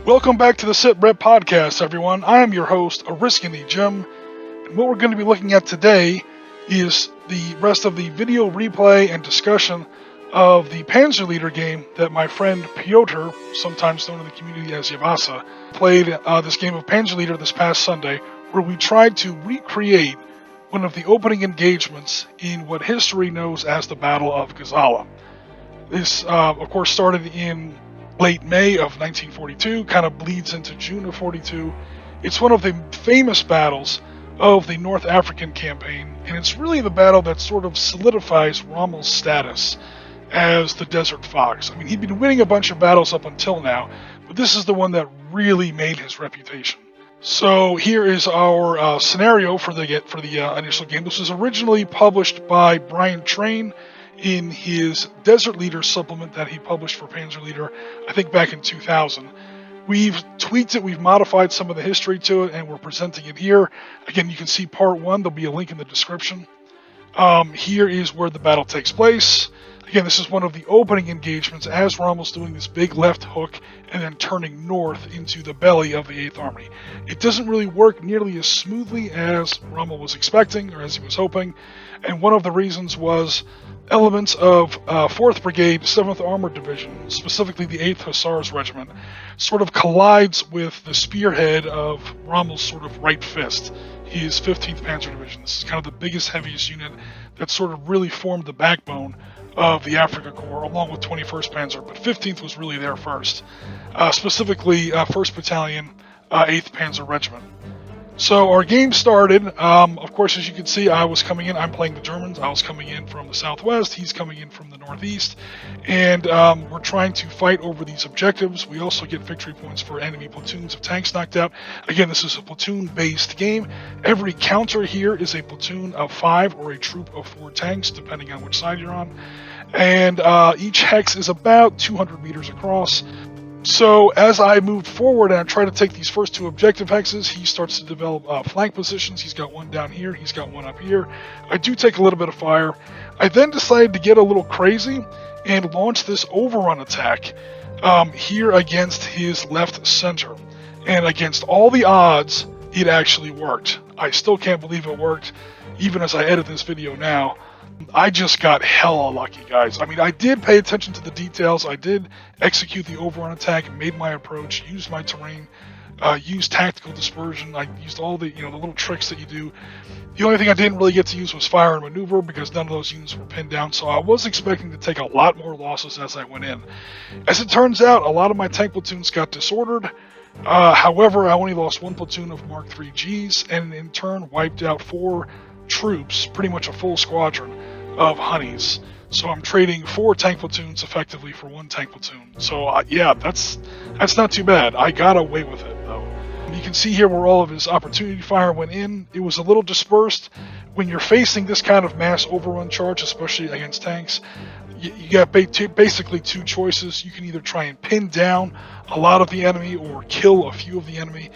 Welcome back to the Sitrep podcast, everyone. I am your host, Oriskany Jim, and what we're going to be looking at today is the rest of the video replay and discussion of the Panzer Leader game that my friend Piotr, sometimes known in the community as Yavasa, played this game of Panzer Leader this past Sunday, where we tried to recreate one of the opening engagements in what history knows as the Battle of Gazala. This, of course, started in late May of 1942, kind of bleeds into June of 42. It's one of the famous battles of the North African campaign, and it's really the battle that sort of solidifies Rommel's status as the Desert Fox. I mean, he'd been winning a bunch of battles up until now, but this is the one that really made his reputation. So here is our scenario for the initial game. This was originally published by Brian Train in his Desert Leader supplement that he published for Panzer Leader, I think back in 2000. We've tweaked it, we've modified some of the history to it, and we're presenting it here. Again, you can see part one, there'll be a link in the description. Here is where the battle takes place. Again, this is one of the opening engagements as Rommel's doing this big left hook and then turning north into the belly of the 8th Army. It doesn't really work nearly as smoothly as Rommel was expecting or as he was hoping, and one of the reasons was elements of 4th Brigade, 7th Armored Division, specifically the 8th Hussars Regiment, sort of collides with the spearhead of Rommel's sort of right fist, his 15th Panzer Division. This is kind of the biggest, heaviest unit that sort of really formed the backbone of the Afrika Corps, along with 21st Panzer, but 15th was really there first, specifically 1st Battalion, 8th Panzer Regiment. So our game started, of course, as you can see, I was coming in, I'm playing the Germans, I was coming in from the southwest, he's coming in from the northeast, and we're trying to fight over these objectives. We also get victory points for enemy platoons of tanks knocked out. Again, this is a platoon-based game. Every counter here is a platoon of 5 or a troop of 4 tanks, depending on which side you're on, and each hex is about 200 meters across. So as I moved forward and I tried to take these first 2 objective hexes, he starts to develop flank positions. He's got one down here, he's got one up here. I do take a little bit of fire. I then decided to get a little crazy and launch this overrun attack here against his left center. And against all the odds, it actually worked. I still can't believe it worked, even as I edit this video now. I just got hella lucky, guys. I mean, I did pay attention to the details. I did execute the overrun attack, made my approach, used my terrain, used tactical dispersion. I used all the, the little tricks that you do. The only thing I didn't really get to use was fire and maneuver because none of those units were pinned down. So I was expecting to take a lot more losses as I went in. As it turns out, a lot of my tank platoons got disordered. However, I only lost 1 platoon of Mark III Gs and in turn wiped out 4 troops, pretty much a full squadron of honeys. So I'm trading 4 tank platoons effectively for 1 tank platoon. So yeah, that's not too bad. I got away with it though. You can see here where all of his opportunity fire went in. It was a little dispersed. When you're facing this kind of mass overrun charge, especially against tanks, you got basically 2 choices. You can either try and pin down a lot of the enemy or kill a few of the enemy.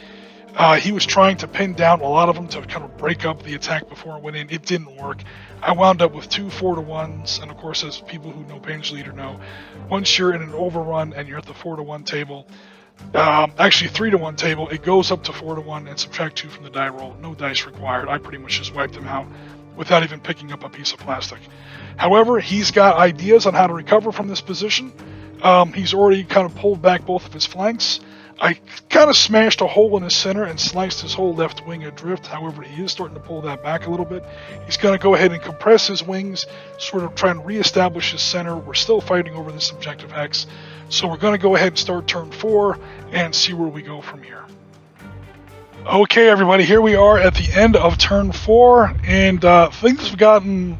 He was trying to pin down a lot of them to kind of break up the attack before it went in. It didn't work. I wound up with 2 4-to-1s, and of course, as people who know Panzer Leader know, once you're in an overrun and you're at the 4-to-1 table, actually 3-to-1 table, it goes up to 4-to-1 and subtract 2 from the die roll. No dice required. I pretty much just wiped him out without even picking up a piece of plastic. However, he's got ideas on how to recover from this position. He's already kind of pulled back both of his flanks. I kind of smashed a hole in his center and sliced his whole left wing adrift. However, he is starting to pull that back a little bit. He's going to go ahead and compress his wings, sort of try and reestablish his center. We're still fighting over this objective hex. So we're going to go ahead and start turn 4 and see where we go from here. Okay, everybody, here we are at the end of turn 4, and things have gotten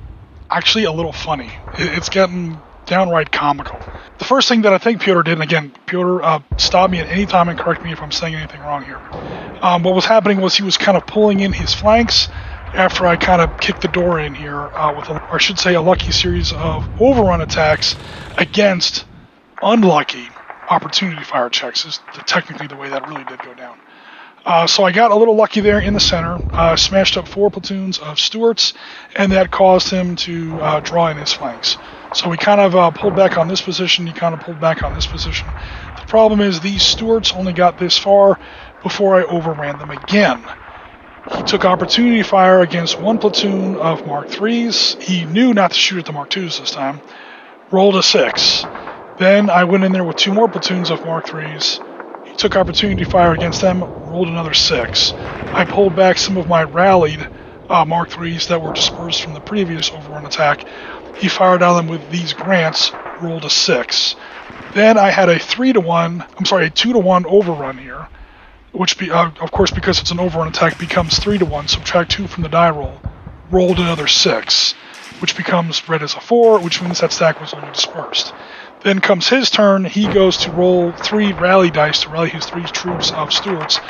actually a little funny. It's gotten downright comical. The first thing that I think Piotr did, and again, Piotr, stop me at any time and correct me if I'm saying anything wrong here. What was happening was he was kind of pulling in his flanks after I kind of kicked the door in here with, or I should say, a lucky series of overrun attacks against unlucky opportunity fire checks is technically the way that really did go down. So I got a little lucky there in the center, smashed up 4 platoons of Stuarts, and that caused him to draw in his flanks. So we kind of pulled back on this position, he kind of pulled back on this position. The problem is these Stuarts only got this far before I overran them again. He took opportunity fire against one platoon of Mark IIIs. He knew not to shoot at the Mark IIs this time. Rolled a 6. Then I went in there with 2 more platoons of Mark IIIs. He took opportunity fire against them, rolled another 6. I pulled back some of my rallied Mark IIIs that were dispersed from the previous overrun attack. He fired on them with these grants, rolled a 6. Then I had a 2-to-1 overrun here, which, of course, because it's an overrun attack, becomes 3-to-1. Subtract 2 from the die roll. Rolled another 6, which becomes read as a 4, which means that stack was only dispersed. Then comes his turn. He goes to roll 3 rally dice to rally his 3 troops of Stuarts.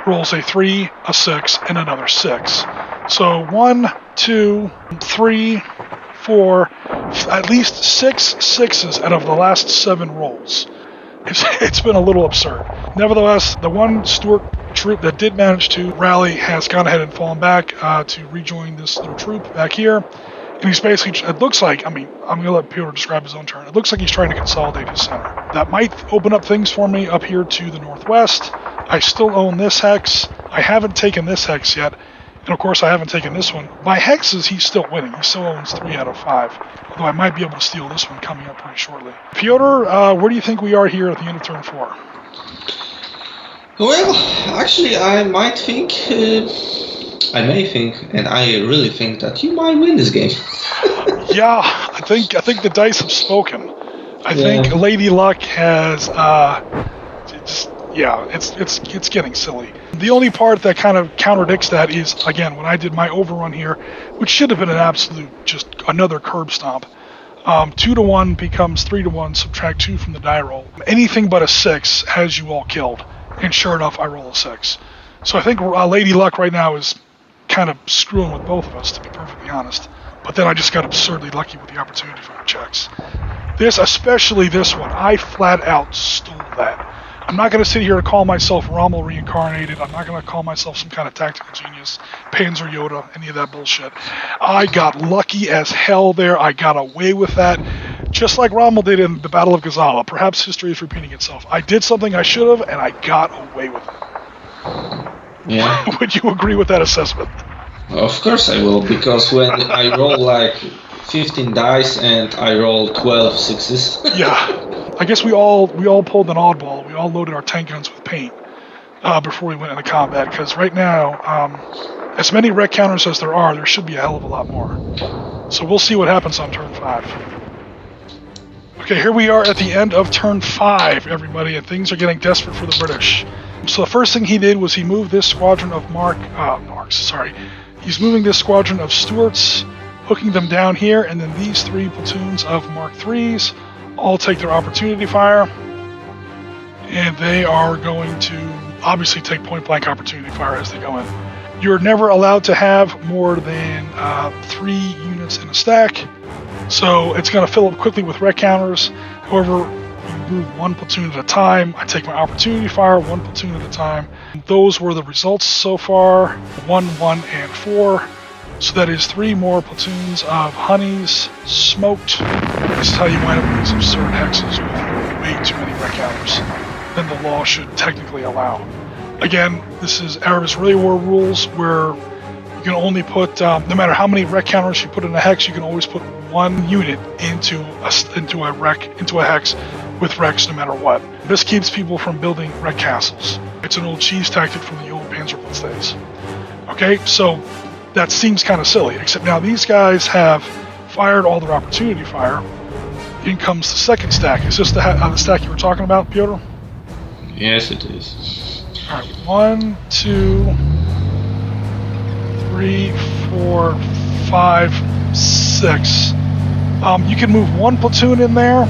Rolls a 3, a 6, and another 6. So 1, 2, 3, 4, at least 6 6s out of the last 7 rolls. It's been a little absurd. Nevertheless, the one Stuart troop that did manage to rally has gone ahead and fallen back to rejoin this little troop back here. And he's basically, it looks like, I'm going to let Piotr describe his own turn. It looks like he's trying to consolidate his center. That might open up things for me up here to the northwest. I still own this hex. I haven't taken this hex yet. And of course, I haven't taken this one. By hexes, he's still winning. He still owns 3 out of 5. Although I might be able to steal this one coming up pretty shortly. Piotr, where do you think we are here at the end of turn 4? Well, actually, I may think, and I really think that you might win this game. Yeah, I think the dice have spoken. I think Lady Luck has it's getting silly. The only part that kind of contradicts that is, again, when I did my overrun here, which should have been an absolute, just another curb stomp. 2-to-1 becomes 3-to-1, subtract 2 from the die roll. Anything but a 6 has you all killed. And sure enough, I roll a 6. So I think Lady Luck right now is kind of screwing with both of us, to be perfectly honest. But then I just got absurdly lucky with the opportunity fire checks. Especially this one, I flat out stole that. I'm not going to sit here and call myself Rommel reincarnated. I'm not going to call myself some kind of tactical genius, Panzer Yoda, any of that bullshit. I got lucky as hell there. I got away with that, just like Rommel did in the Battle of Gazala. Perhaps history is repeating itself. I did something I should have, and I got away with it. Yeah. Would you agree with that assessment? Of course I will, because when I roll like 15 dice and I roll 12 6s. Yeah. I guess we all pulled an oddball. We all loaded our tank guns with paint before we went into combat, because right now, as many wreck counters as there should be a hell of a lot more. So we'll see what happens on turn 5. Okay, here we are at the end of turn 5, everybody, and things are getting desperate for the British. So the first thing he did was he moved this squadron of He's moving this squadron of Stuarts, hooking them down here, and then these 3 platoons of Mark IIIs all take their opportunity fire, and they are going to obviously take point-blank opportunity fire as they go in. You're never allowed to have more than 3 units in a stack, so it's going to fill up quickly with wreck counters. However, you move 1 platoon at a time. I take my opportunity fire 1 platoon at a time. Those were the results so far, 1, 1, and 4. So that is 3 more platoons of honeys smoked. This is how you wind up with these absurd hexes with way too many wreck counters than the law should technically allow. Again, this is Arab Israeli War rules where you can only put, no matter how many wreck counters you put in a hex, you can always put 1 unit into a hex with wrecks no matter what. This keeps people from building wreck castles. It's an old cheese tactic from the old Panzerblitz days. Okay, so that seems kind of silly, except now these guys have fired all their opportunity fire. In comes the second stack. Is this the stack you were talking about, Piotr? Yes, it is. Alright, 1, 2, 3, 4, 5, 6. You can move 1 platoon in there.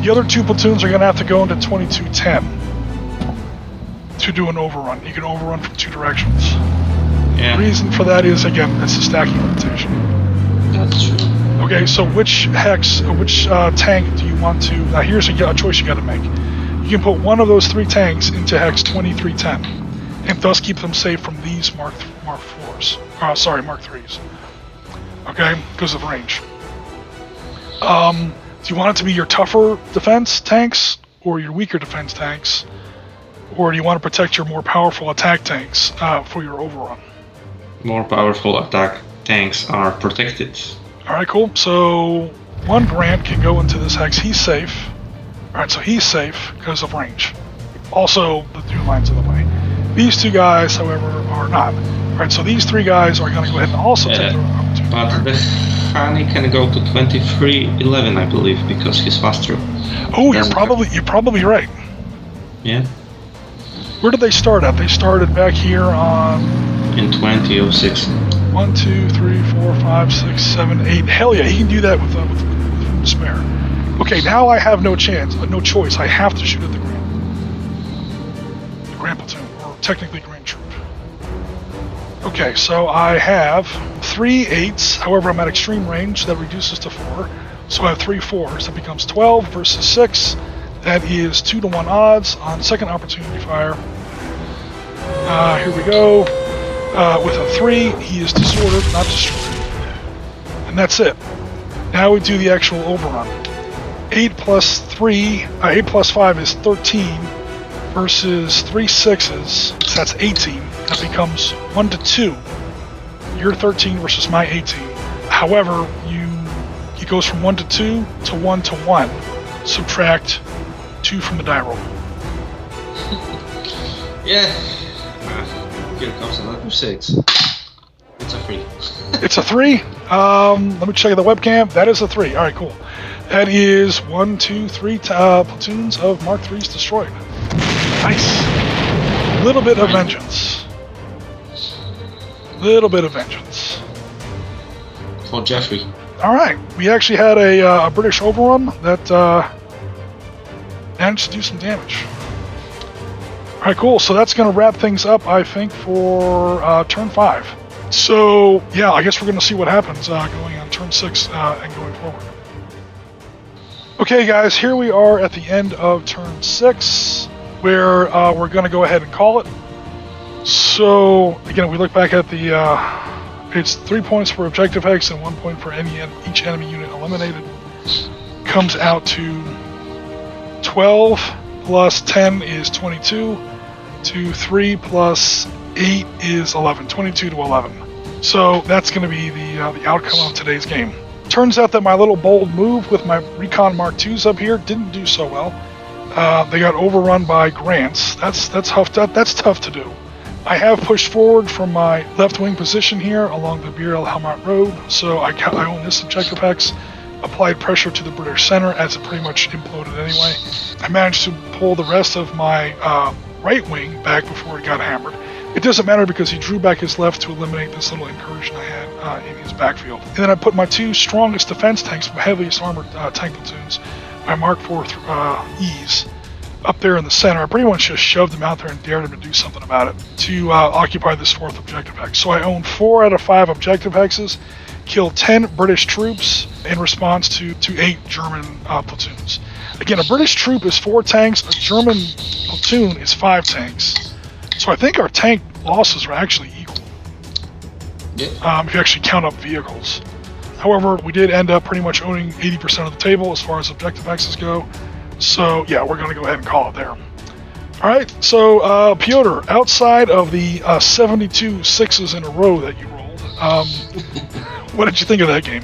The other 2 platoons are going to have to go into 2210 to do an overrun. You can overrun from 2 directions. Yeah. The reason for that is, again, it's a stacking limitation. That's true. Okay, so which hex, which tank do you want to... Now here's a choice you got to make. You can put 1 of those 3 tanks into hex 2310, and thus keep them safe from these Mark 3s. Okay, because of range. Do you want it to be your tougher defense tanks or your weaker defense tanks? Or do you want to protect your more powerful attack tanks for your overrun? More powerful attack tanks are protected. Alright, cool. So one Grant can go into this hex. He's safe. Alright, so he's safe because of range. Also, the two lines in the way. These two guys, however, are not. Alright, so these three guys are going to go ahead and also take their opportunity. But the Hani can go to 23-11, I believe, because he's faster. Oh, you're probably right. Yeah. Where did they start at? They started back here on... In 2006. 1, 2, 3, 4, 5, 6, 7, 8. Hell yeah, he can do that with room to spare. Okay, now I have no choice. I have to shoot at the Grant. The Grant platoon, or technically Grant troop. Okay, so I have 3 8s. However, I'm at extreme range. That reduces to 4. So I have 3 4s. That becomes 12 versus 6. That is 2-to-1 odds on second opportunity fire. Here we go. With a 3, he is disordered, not destroyed. And that's it. Now we do the actual overrun. 8 plus 5 is 13 versus 3 6s. So that's 18. That becomes 1 to 2. You're 13 versus my 18. However, it goes from 1 to 2 to 1 to 1. Subtract 2 from the die roll. Yeah. Here comes another 6. It's a 3. It's a 3? Let me check the webcam. That is a 3. Alright, cool. That is 1, 2, 3 platoons of Mark III's destroyed. Nice. Little bit of vengeance. Little bit of vengeance. For Jeffrey. Alright, we actually had a British overrun that managed to do some damage. Alright, cool. So that's going to wrap things up, I think, for turn 5. So, yeah, I guess we're going to see what happens going on turn 6 and going forward. Okay, guys, here we are at the end of turn 6, where we're going to go ahead and call it. So, again, we look back at the... it's 3 points for objective hex and 1 point for each enemy unit eliminated. Comes out to 12 plus 10 is 22. 3 plus 8 is 11. 22 to 11. So that's going to be the outcome of today's game. Turns out that my little bold move with my Recon Mark IIs up here didn't do so well. They got overrun by Grants. That's tough. That's tough to do. I have pushed forward from my left wing position here along the Bir el Hamat Road, so I own this objective hex. Applied pressure to the British center as it pretty much imploded anyway. I managed to pull the rest of my right wing back before it got hammered. It doesn't matter because he drew back his left to eliminate this little incursion I had in his backfield. And then I put my 2 strongest defense tanks, my heaviest armored tank platoons, my Mark IV Es, up there in the center. I pretty much just shoved them out there and dared them to do something about it to occupy this 4th objective hex. So I own 4 out of 5 objective hexes, killed 10 British troops in response to 8 German platoons. Again, a British troop is 4 tanks, a German platoon is 5 tanks. So I think our tank losses are actually equal. Yeah. If you actually count up vehicles. However, we did end up pretty much owning 80% of the table as far as objective hexes go. So yeah, we're going to go ahead and call it there. Alright, so Piotr, outside of the 72 6s in a row that you rolled, what did you think of that game?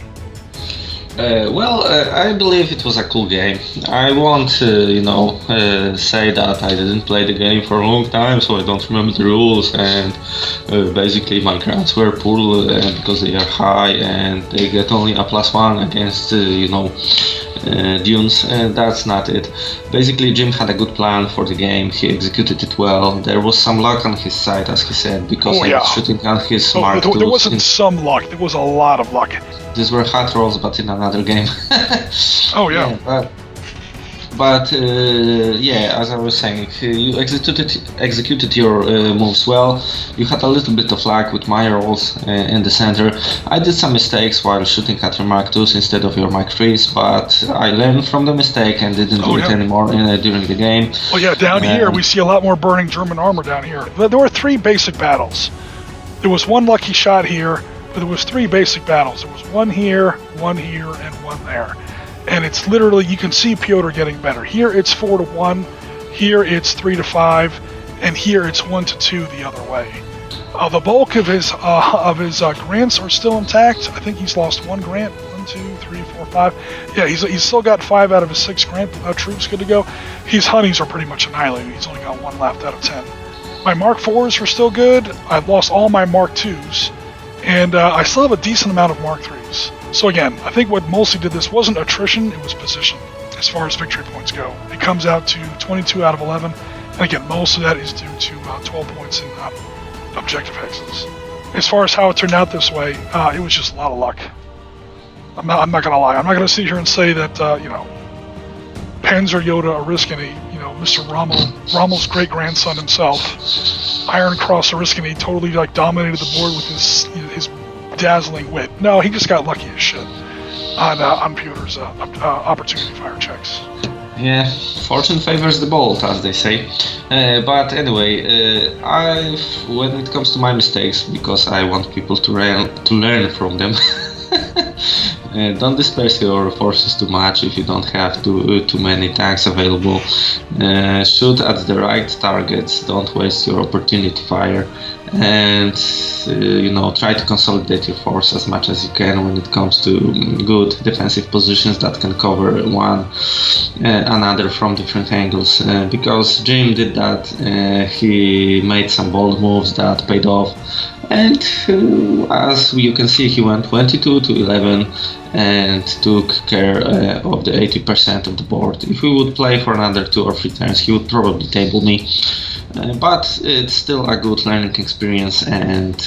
I believe it was a cool game. I won't, say that I didn't play the game for a long time, so I don't remember the rules, and basically my grants were poor because they are high, and they get only a +1 against, dunes, and that's not it. Basically, Jim had a good plan for the game, he executed it well. There was some luck on his side, as he said, because he was shooting on his Mark II. There wasn't some luck, there was a lot of luck. These were hot rolls, but in another game. Oh yeah. As I was saying, you executed your moves well. You had a little bit of luck with my rolls in the center. I did some mistakes while shooting at your Mark IIs instead of your Mark IIIs, but I learned from the mistake and didn't do it anymore during the game. Oh yeah, down here we see a lot more burning German armor down here. There were 3 basic battles. There was 1 lucky shot here, but there was 3 basic battles. There was 1 here, 1 here, and 1 there. and it's literally, you can see Piotr getting better. Here it's 4-1, here it's 3-5, and here it's 1-2 the other way. The bulk of his grants are still intact. I think he's lost 1 grant. 1, 2, 3, 4, 5. Yeah, he's still got 5 out of his 6 grant troops good to go. His honeys are pretty much annihilated. He's only got 1 left out of 10. My Mark 4s are still good. I've lost all my Mark 2s, and I still have a decent amount of Mark 3s. So again, I think what mostly did this wasn't attrition, it was position as far as victory points go. It comes out to 22 out of 11, and again, most of that is due to 12 points in objective hexes. As far as how it turned out this way, it was just a lot of luck. I'm not gonna lie. I'm not gonna sit here and say that Panzer Yoda Oriskany, Mr. Rommel's great grandson himself, Iron Cross Oriskany, totally dominated the board with his dazzling wit. No, he just got lucky as shit on Piotr's opportunity fire checks. Yeah, fortune favors the bold, as they say. But anyway, when it comes to my mistakes, because I want people to learn from them, don't disperse your forces too much if you don't have too many tanks available. Shoot at the right targets, don't waste your opportunity fire, and try to consolidate your force as much as you can when it comes to good defensive positions that can cover one another from different angles, because Jim did that. He made some bold moves that paid off, and as you can see, he went 22-11 and took care of the 80% of the board. If we would play for another 2 or 3 turns, he would probably table me, but it's still a good learning experience, and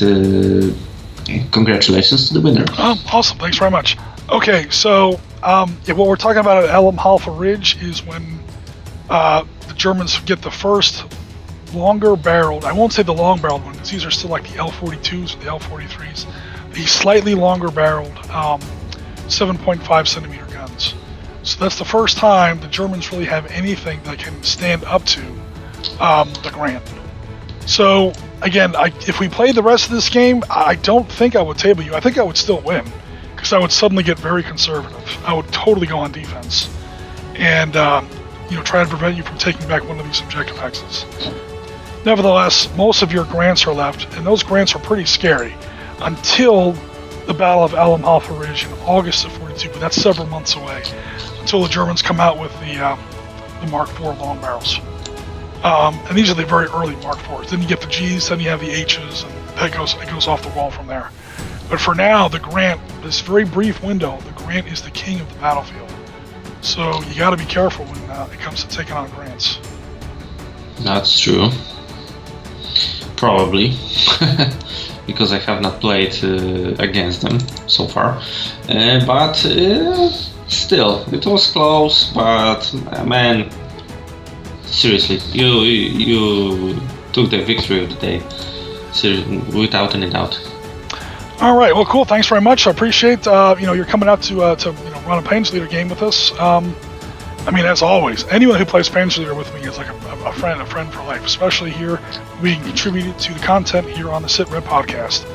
congratulations to the winner. Awesome, thanks very much. Okay, so what we're talking about at Elam Halfa Ridge is when the Germans get the first longer barreled, I won't say the long barreled one because these are still like the L42s or the L43s, the slightly longer barreled 7.5 centimeter guns. So that's the first time the Germans really have anything that can stand up to the Grant. So again, if we played the rest of this game, I don't think I would table you. I think I would still win because I would suddenly get very conservative. I would totally go on defense and try to prevent you from taking back one of these objective hexes. Nevertheless, most of your grants are left, and those grants are pretty scary until the Battle of Elam Halfa Ridge in August of 42, but that's several months away, until the Germans come out with the Mark IV long barrels. And these are the very early Mark IVs. Then you get the Gs, then you have the Hs, and it goes off the wall from there. But for now, the Grant, this very brief window, the Grant is the king of the battlefield. So you got to be careful when it comes to taking on Grants. That's true. Probably. Because I have not played against them so far. But still, it was close, but man, seriously, you took the victory of the day, without any doubt. All right, well, cool. Thanks very much. I appreciate you're coming out to run a Panzer Leader game with us. As always, anyone who plays Panzer Leader with me is like a friend for life. Especially here, we can contribute to the content here on the Sitrep podcast.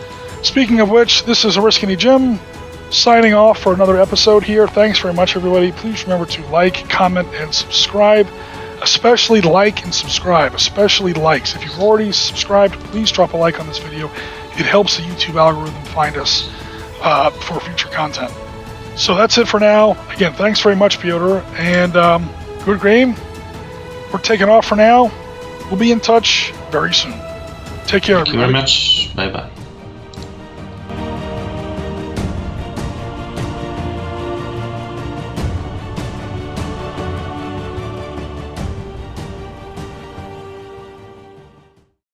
Speaking of which, this is Oriskany Jim signing off for another episode here. Thanks very much, everybody. Please remember to like, comment, and subscribe. Especially like and subscribe. Especially likes. If you've already subscribed, please drop a like on this video. It helps the YouTube algorithm find us for future content. So that's it for now. Again, thanks very much, Piotr, and good game. We're taking off for now. We'll be in touch very soon. Take care, everybody. Thank you very much. Bye-bye.